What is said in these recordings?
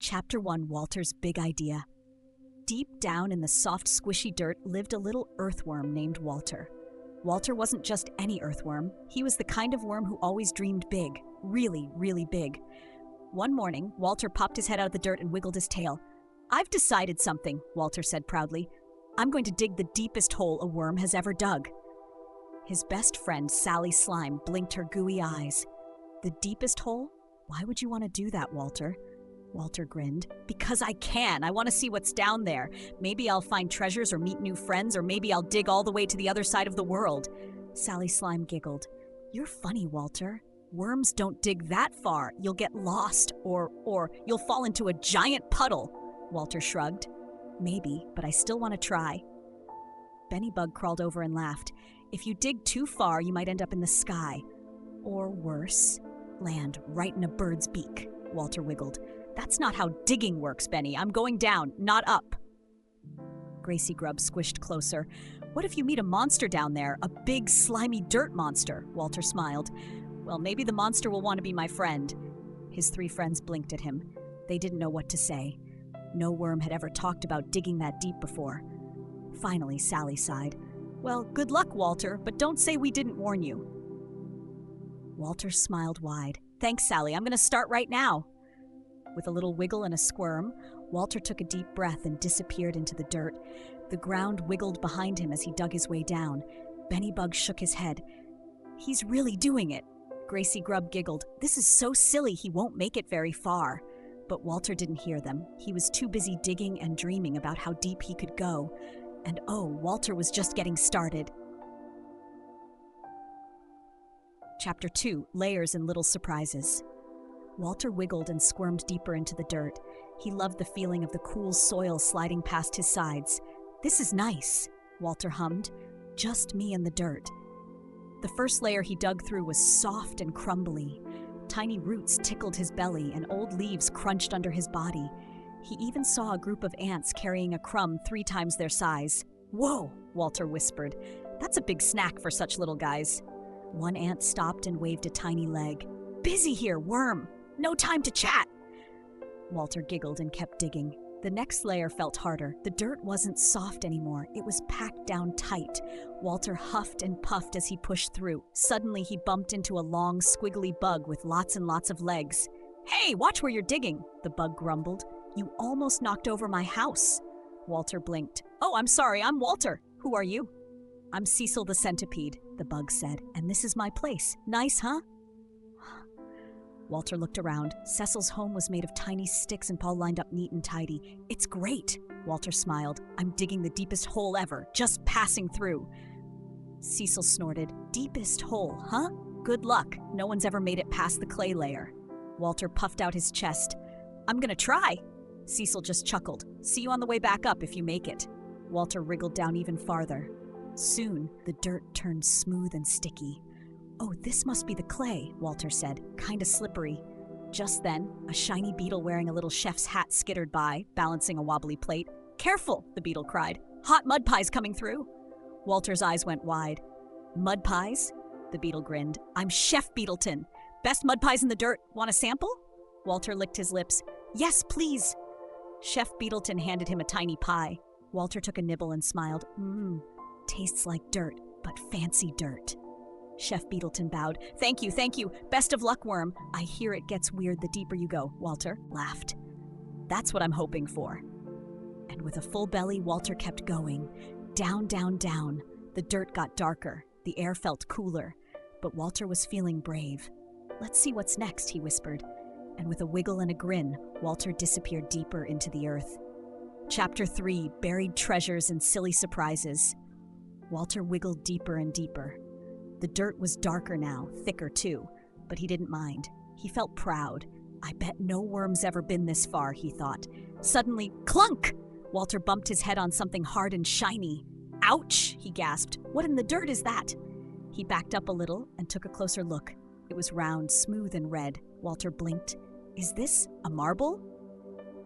Chapter 1, Walter's Big Idea. Deep down in the soft, squishy dirt lived a little earthworm named Walter. Walter wasn't just any earthworm. He was the kind of worm who always dreamed big. Really, really big. One morning, Walter popped his head out of the dirt and wiggled his tail. "I've decided something," Walter said proudly. "I'm going to dig the deepest hole a worm has ever dug." His best friend, Sally Slime, blinked her gooey eyes. "The deepest hole? Why would you want to do that, Walter?" Walter grinned. "Because I can. I want to see what's down there. Maybe I'll find treasures or meet new friends, or maybe I'll dig all the way to the other side of the world." Sally Slime giggled. "You're funny, Walter. Worms don't dig that far. You'll get lost, or you'll fall into a giant puddle." Walter shrugged. "Maybe, but I still want to try." Benny Bug crawled over and laughed. "If you dig too far, you might end up in the sky. Or worse, land right in a bird's beak." Walter wiggled. "That's not how digging works, Benny. I'm going down, not up." Gracie Grub squished closer. "What if you meet a monster down there? A big, slimy dirt monster?" Walter smiled. "Well, maybe the monster will want to be my friend." His three friends blinked at him. They didn't know what to say. No worm had ever talked about digging that deep before. Finally, Sally sighed. "Well, good luck, Walter, but don't say we didn't warn you." Walter smiled wide. "Thanks, Sally. I'm going to start right now." With a little wiggle and a squirm, Walter took a deep breath and disappeared into the dirt. The ground wiggled behind him as he dug his way down. Benny Bug shook his head. "He's really doing it." Gracie Grub giggled. "This is so silly, he won't make it very far." But Walter didn't hear them. He was too busy digging and dreaming about how deep he could go. And oh, Walter was just getting started. Chapter 2, Layers and Little Surprises. Walter wiggled and squirmed deeper into the dirt. He loved the feeling of the cool soil sliding past his sides. "This is nice," Walter hummed. "Just me and the dirt." The first layer he dug through was soft and crumbly. Tiny roots tickled his belly and old leaves crunched under his body. He even saw a group of ants carrying a crumb 3 times their size. "Whoa," Walter whispered. "That's a big snack for such little guys." One ant stopped and waved a tiny leg. "Busy here, worm. No time to chat." Walter giggled and kept digging. The next layer felt harder. The dirt wasn't soft anymore. It was packed down tight. Walter huffed and puffed as he pushed through. Suddenly, he bumped into a long, squiggly bug with lots and lots of legs. "Hey, watch where you're digging," the bug grumbled. "You almost knocked over my house." Walter blinked. "Oh, I'm sorry, I'm Walter. Who are you?" "I'm Cecil the centipede," the bug said, "and this is my place. Nice, huh?" Walter looked around. Cecil's home was made of tiny sticks and all lined up neat and tidy. "It's great," Walter smiled. "I'm digging the deepest hole ever, just passing through." Cecil snorted. "Deepest hole, huh? Good luck. No one's ever made it past the clay layer." Walter puffed out his chest. "I'm gonna try." Cecil just chuckled. "See you on the way back up if you make it." Walter wriggled down even farther. Soon, the dirt turned smooth and sticky. "Oh, this must be the clay," Walter said, "kinda slippery." Just then, a shiny beetle wearing a little chef's hat skittered by, balancing a wobbly plate. "Careful," the beetle cried. "Hot mud pies coming through." Walter's eyes went wide. "Mud pies?" The beetle grinned. "I'm Chef Beetleton. Best mud pies in the dirt. Want a sample?" Walter licked his lips. "Yes, please." Chef Beetleton handed him a tiny pie. Walter took a nibble and smiled. Tastes like dirt, but fancy dirt." Chef Beetleton bowed. Thank you. Best of luck, worm." "I hear it gets weird the deeper you go," Walter laughed. "That's what I'm hoping for." And with a full belly, Walter kept going. Down, down, down. The dirt got darker. The air felt cooler. But Walter was feeling brave. "Let's see what's next," he whispered. And with a wiggle and a grin, Walter disappeared deeper into the earth. Chapter 3, Buried Treasures and Silly Surprises. Walter wiggled deeper and deeper. The dirt was darker now, thicker too, but he didn't mind. He felt proud. "I bet no worm's ever been this far," he thought. Suddenly, clunk! Walter bumped his head on something hard and shiny. "Ouch!" he gasped. "What in the dirt is that?" He backed up a little and took a closer look. It was round, smooth, and red. Walter blinked. "Is this a marble?"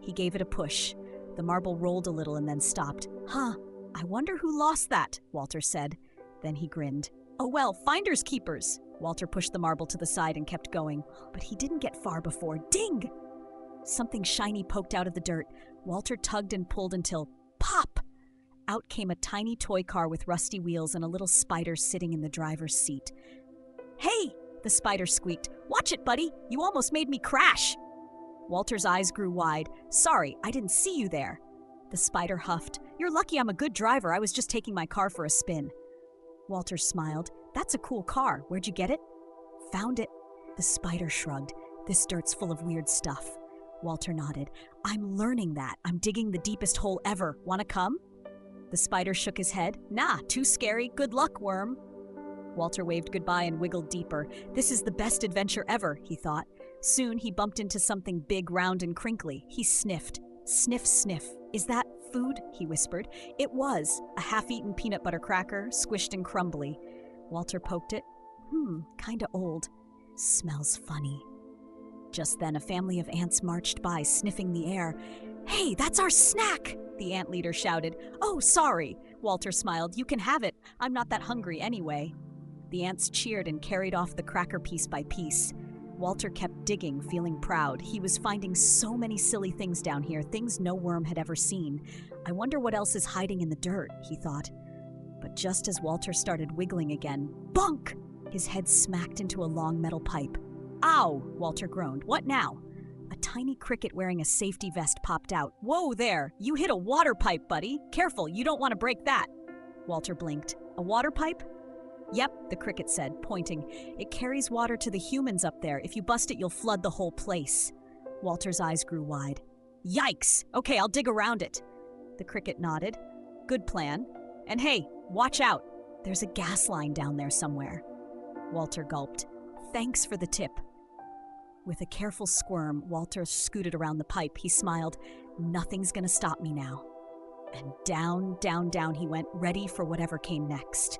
He gave it a push. The marble rolled a little and then stopped. "Huh, I wonder who lost that," Walter said. Then he grinned. "Oh well, finders keepers." Walter pushed the marble to the side and kept going, but he didn't get far before ding! Something shiny poked out of the dirt. Walter tugged and pulled until, pop! Out came a tiny toy car with rusty wheels and a little spider sitting in the driver's seat. "Hey!" the spider squeaked. "Watch it, buddy! You almost made me crash!" Walter's eyes grew wide. "Sorry, I didn't see you there." The spider huffed. "You're lucky I'm a good driver. I was just taking my car for a spin." Walter smiled. "That's a cool car. Where'd you get it?" "Found it." The spider shrugged. "This dirt's full of weird stuff." Walter nodded. "I'm learning that. I'm digging the deepest hole ever. Wanna come?" The spider shook his head. "Nah, too scary. Good luck, worm." Walter waved goodbye and wiggled deeper. This is the best adventure ever, he thought. Soon he bumped into something big, round, and crinkly. He sniffed. Sniff, sniff. "Is that food?" he whispered. It was. A half-eaten peanut butter cracker, squished and crumbly. Walter poked it. Kinda old. Smells funny. Just then, a family of ants marched by, sniffing the air. "Hey, that's our snack!" the ant leader shouted. "Oh, sorry." Walter smiled. "You can have it. I'm not that hungry anyway." The ants cheered and carried off the cracker piece by piece. Walter kept digging, feeling proud. He was finding so many silly things down here, things no worm had ever seen. I wonder what else is hiding in the dirt, he thought. But just as Walter started wiggling again, bunk! His head smacked into a long metal pipe. "Ow!" Walter groaned. "What now?" A tiny cricket wearing a safety vest popped out. "Whoa there! You hit a water pipe, buddy! Careful, you don't want to break that!" Walter blinked. "A water pipe?" "Yep," the cricket said, pointing. "It carries water to the humans up there. If you bust it, you'll flood the whole place." Walter's eyes grew wide. "Yikes! Okay, I'll dig around it." The cricket nodded. "Good plan. And hey, watch out! There's a gas line down there somewhere." Walter gulped. "Thanks for the tip." With a careful squirm, Walter scooted around the pipe. He smiled. "Nothing's gonna stop me now." And down, down, down he went, ready for whatever came next.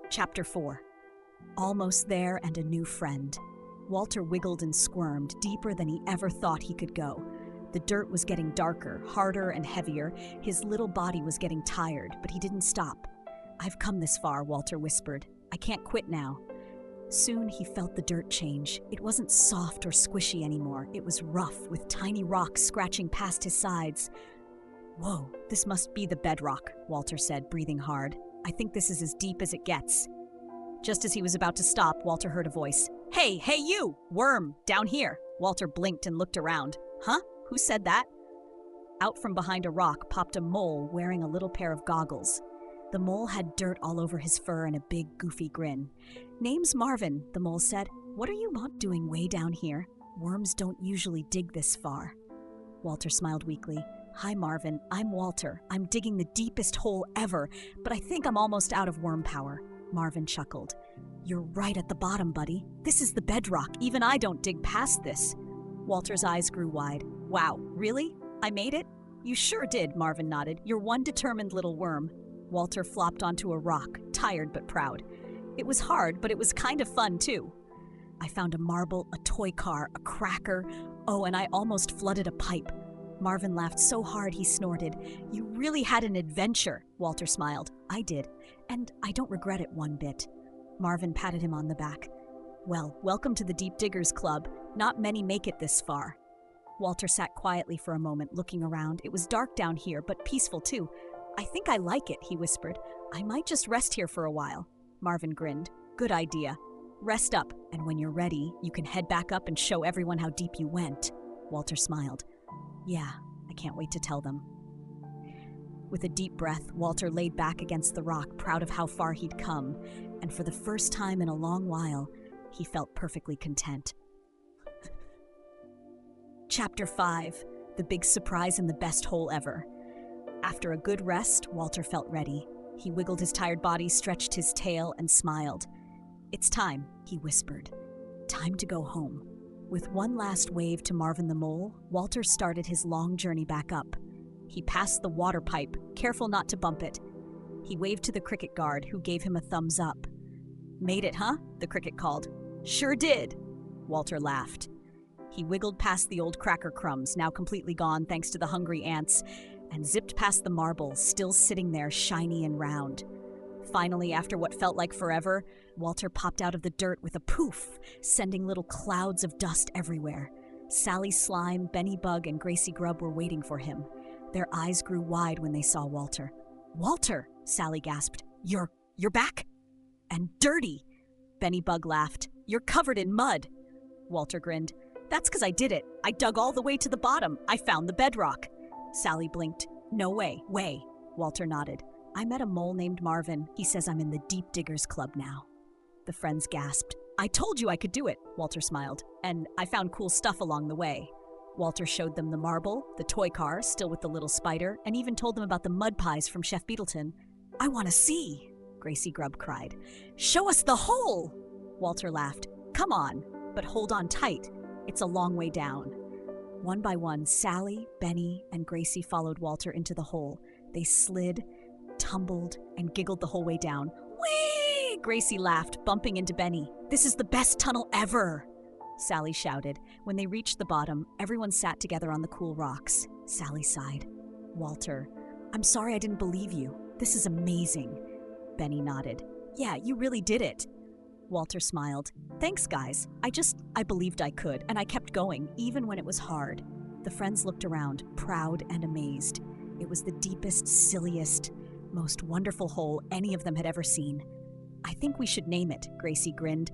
Chapter 4. Almost there and a new friend. Walter wiggled and squirmed, deeper than he ever thought he could go. The dirt was getting darker, harder and heavier. His little body was getting tired, but he didn't stop. "I've come this far," Walter whispered. "I can't quit now." Soon he felt the dirt change. It wasn't soft or squishy anymore. It was rough, with tiny rocks scratching past his sides. "Whoa, this must be the bedrock," Walter said, breathing hard. "I think this is as deep as it gets." Just as he was about to stop, Walter heard a voice. Hey you! Worm, down here!" Walter blinked and looked around. "Huh? Who said that?" Out from behind a rock popped a mole wearing a little pair of goggles. The mole had dirt all over his fur and a big, goofy grin. "Name's Marvin," the mole said. "What are you not doing way down here? Worms don't usually dig this far." Walter smiled weakly. "Hi, Marvin. I'm Walter. I'm digging the deepest hole ever, but I think I'm almost out of worm power." Marvin chuckled. "You're right at the bottom, buddy. This is the bedrock. Even I don't dig past this." Walter's eyes grew wide. "Wow, really? I made it?" "You sure did," Marvin nodded. "You're one determined little worm." Walter flopped onto a rock, tired but proud. "It was hard, but it was kind of fun, too." "I found a marble, a toy car, a cracker. Oh, and I almost flooded a pipe." Marvin laughed so hard he snorted. "You really had an adventure," Walter smiled. "I did, and I don't regret it one bit." Marvin patted him on the back. "Well, welcome to the Deep Diggers Club. Not many make it this far." Walter sat quietly for a moment, looking around. It was dark down here, but peaceful too. "I think I like it," he whispered. "I might just rest here for a while." Marvin grinned. "Good idea. Rest up, and when you're ready, you can head back up and show everyone how deep you went." Walter smiled. "Yeah, I can't wait to tell them." With a deep breath, Walter laid back against the rock, proud of how far he'd come, and for the first time in a long while, he felt perfectly content. Chapter 5. The Big Surprise and the Best Hole Ever. After a good rest, Walter felt ready. He wiggled his tired body, stretched his tail, and smiled. "It's time," he whispered. "Time to go home." With one last wave to Marvin the Mole, Walter started his long journey back up. He passed the water pipe, careful not to bump it. He waved to the cricket guard, who gave him a thumbs up. "Made it, huh?" the cricket called. "Sure did." Walter laughed. He wiggled past the old cracker crumbs, now completely gone thanks to the hungry ants, and zipped past the marble, still sitting there shiny and round. Finally, after what felt like forever, Walter popped out of the dirt with a poof, sending little clouds of dust everywhere. Sally Slime, Benny Bug, and Gracie Grub were waiting for him. Their eyes grew wide when they saw Walter. "Walter!" Sally gasped. You're back? And dirty!" Benny Bug laughed. "You're covered in mud." Walter grinned. "That's 'cause I did it. I dug all the way to the bottom. I found the bedrock." Sally blinked. "No way. Walter nodded. "I met a mole named Marvin. He says I'm in the Deep Diggers Club now." The friends gasped. "I told you I could do it," Walter smiled. "And I found cool stuff along the way." Walter showed them the marble, the toy car, still with the little spider, and even told them about the mud pies from Chef Beetleton. "I want to see," Gracie Grub cried. "Show us the hole!" Walter laughed. "Come on, but hold on tight. It's a long way down." One by one, Sally, Benny, and Gracie followed Walter into the hole. They slid, tumbled, and giggled the whole way down. "Whee!" Gracie laughed, bumping into Benny. "This is the best tunnel ever!" Sally shouted. When they reached the bottom, everyone sat together on the cool rocks. Sally sighed. "Walter, I'm sorry I didn't believe you. This is amazing." Benny nodded. "Yeah, you really did it." Walter smiled. "Thanks, guys. I believed I could, and I kept going, even when it was hard." The friends looked around, proud and amazed. It was the deepest, silliest, most wonderful hole any of them had ever seen. "I think we should name it," Gracie grinned.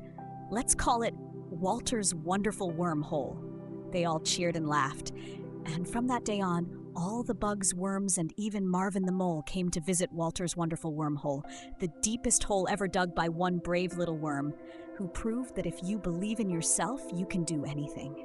"Let's call it Walter's Wonderful Wormhole." They all cheered and laughed. And from that day on, all the bugs, worms, and even Marvin the Mole came to visit Walter's Wonderful Wormhole, the deepest hole ever dug by one brave little worm, who proved that if you believe in yourself, you can do anything.